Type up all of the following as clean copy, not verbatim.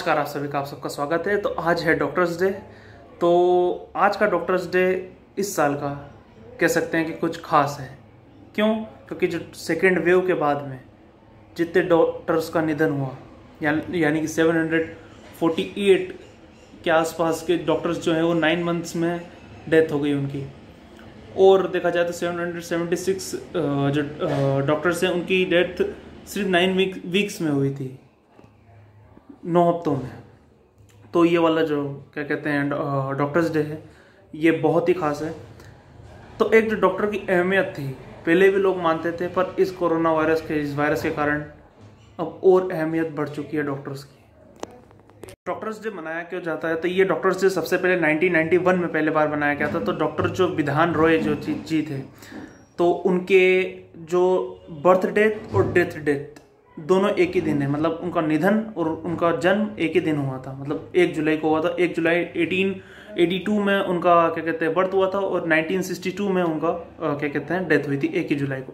नमस्कार, आप सभी का आप सबका स्वागत है। तो आज है डॉक्टर्स डे। तो आज का डॉक्टर्स डे इस साल का कह सकते हैं कि कुछ खास है। क्यों? क्योंकि जो सेकेंड वेव के बाद में जितने डॉक्टर्स का निधन हुआ, यानी कि 748 के आसपास के डॉक्टर्स जो हैं वो 9 मंथ्स में डेथ हो गई उनकी। और देखा जाए तो 776 जो डॉक्टर्स हैं उनकी डेथ सिर्फ 9 वीक्स में हुई थी, 9 हफ्तों में। तो ये वाला जो क्या कहते हैं डॉक्टर्स डे है, ये बहुत ही खास है। तो एक जो डॉक्टर की अहमियत थी, पहले भी लोग मानते थे, पर इस कोरोना वायरस के कारण अब और अहमियत बढ़ चुकी है डॉक्टर्स की। डॉक्टर्स डे मनाया क्यों जाता है? तो ये डॉक्टर्स डे सबसे पहले 1991 में पहले बार बनाया गया था। तो डॉक्टर जो विधान रॉय जो जी थे, तो उनके जो बर्थ डेट और डेथ डेट दोनों एक ही दिन है। मतलब उनका निधन और उनका जन्म एक ही दिन हुआ था, मतलब 1 जुलाई को हुआ था। 1 जुलाई 1882 में उनका क्या कहते हैं बर्थ हुआ था और 1962 में उनका क्या कहते हैं डेथ हुई थी 1 ही जुलाई को।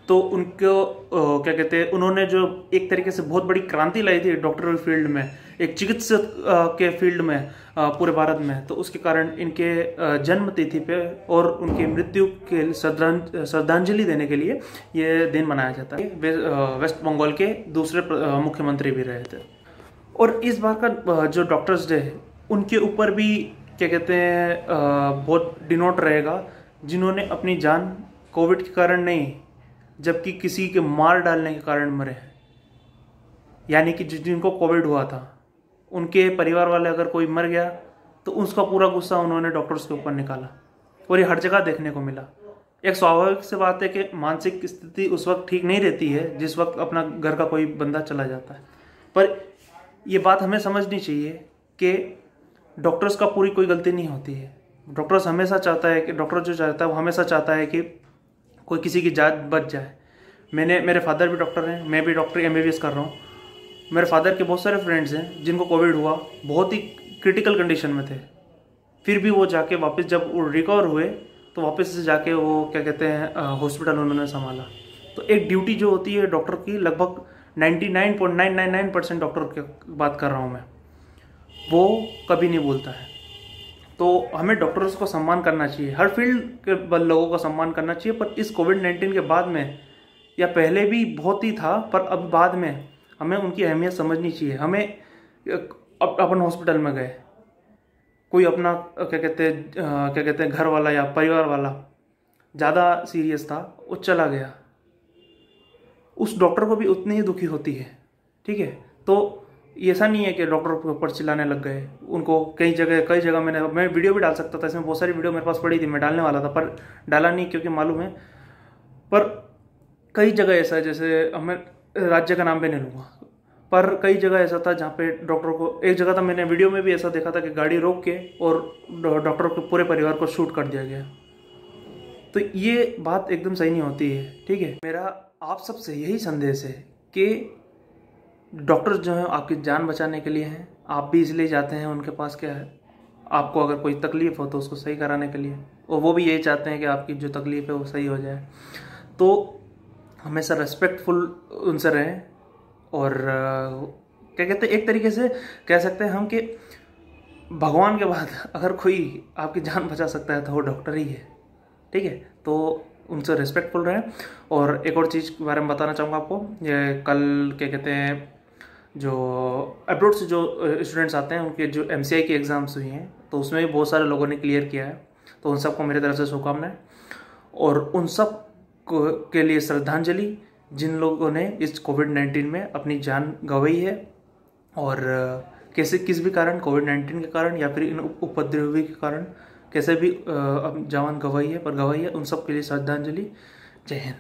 तो उनको क्या कहते हैं, उन्होंने जो एक तरीके से बहुत बड़ी क्रांति लाई थी डॉक्टरी फील्ड में, एक चिकित्सक के फील्ड में पूरे भारत में। तो उसके कारण इनके जन्म तिथि पे और उनकी मृत्यु के श्रद्धांजलि देने के लिए ये दिन मनाया जाता है। वेस्ट बंगाल के दूसरे मुख्यमंत्री भी रहे थे। और इस बार का जो डॉक्टर्स डे है, उनके ऊपर भी क्या कहते हैं बहुत डिनोट रहेगा, जिन्होंने अपनी जान कोविड के कारण नहीं, जबकि किसी के मार डालने के कारण मरे हैं। यानी कि जिनको कोविड हुआ था, उनके परिवार वाले अगर कोई मर गया तो उसका पूरा गुस्सा उन्होंने डॉक्टर्स के ऊपर निकाला। और ये हर जगह देखने को मिला। एक स्वाभाविक सी बात है कि मानसिक स्थिति उस वक्त ठीक नहीं रहती है जिस वक्त अपना घर का कोई बंदा चला जाता है। पर ये बात हमें समझनी चाहिए कि डॉक्टर्स का पूरी कोई गलती नहीं होती है। डॉक्टर्स हमेशा चाहता है कि डॉक्टर जो चाहता है वो हमेशा चाहता है कि कोई किसी की जान बच जाए। मेरे फादर भी डॉक्टर हैं, मैं भी डॉक्टर MBBS कर रहा हूँ। मेरे फादर के बहुत सारे फ्रेंड्स हैं जिनको कोविड हुआ, बहुत ही क्रिटिकल कंडीशन में थे, फिर भी वो जाके वापस जब वो रिकवर हुए तो वापस से जाके वो क्या कहते हैं हॉस्पिटल उन्होंने संभाला। तो एक ड्यूटी जो होती है डॉक्टर की, लगभग 99.999% डॉक्टर की बात कर रहा हूँ मैं, वो कभी नहीं भूलता है। तो हमें डॉक्टर्स को सम्मान करना चाहिए, हर फील्ड के लोगों का सम्मान करना चाहिए। पर इस कोविड-19 के बाद में, या पहले भी बहुत ही था, पर अब बाद में हमें उनकी अहमियत समझनी चाहिए। हमें अपन हॉस्पिटल में गए, कोई अपना क्या कहते हैं घर वाला या परिवार वाला ज़्यादा सीरियस था, वो चला गया, उस डॉक्टर को भी उतनी ही दुखी होती है। ठीक है, तो ऐसा नहीं है कि डॉक्टर के ऊपर चिल्लाने लग गए। उनको कई जगह मैं वीडियो भी डाल सकता था, इसमें बहुत सारी वीडियो मेरे पास पड़ी थी, मैं डालने वाला था पर डाला नहीं क्योंकि मालूम है। पर कई जगह ऐसा है, जैसे हमें राज्य का नाम भी नहीं लूँगा, पर कई जगह ऐसा था जहाँ पे डॉक्टर को, एक जगह था मैंने वीडियो में भी ऐसा देखा था कि गाड़ी रोक के और डॉक्टर के पूरे परिवार को शूट कर दिया गया। तो ये बात एकदम सही नहीं होती है। ठीक है, मेरा आप सबसे यही संदेश है कि डॉक्टर्स जो हैं आपकी जान बचाने के लिए हैं। आप भी इसलिए जाते हैं उनके पास, क्या है, आपको अगर कोई तकलीफ हो तो उसको सही कराने के लिए, और वो भी यही चाहते हैं कि आपकी जो तकलीफ है वो सही हो जाए। तो हमेशा रेस्पेक्टफुल उनसे रहें। और क्या कहते हैं, एक तरीके से कह सकते हैं हम कि भगवान के बाद अगर कोई आपकी जान बचा सकता है तो वो डॉक्टर ही है। ठीक है, तो उनसे रेस्पेक्टफुल रहें। और एक और चीज़ के बारे में बताना चाहूँगा आपको, ये कल क्या कहते हैं, जो अब्रॉड से जो स्टूडेंट्स आते हैं उनके जो MCI की एग्ज़ाम्स हुई हैं, तो उसमें भी बहुत सारे लोगों ने क्लियर किया है। तो उन सबको मेरी तरफ से शुभकामनाएं, और उन सब के लिए श्रद्धांजलि जिन लोगों ने इस कोविड-19 में अपनी जान गंवाई है, और किस भी कारण, कोविड-19 के कारण या फिर इन उपद्रवी के कारण कैसे भी जान गंवाई है, उन सब के लिए श्रद्धांजलि। जय हिंद।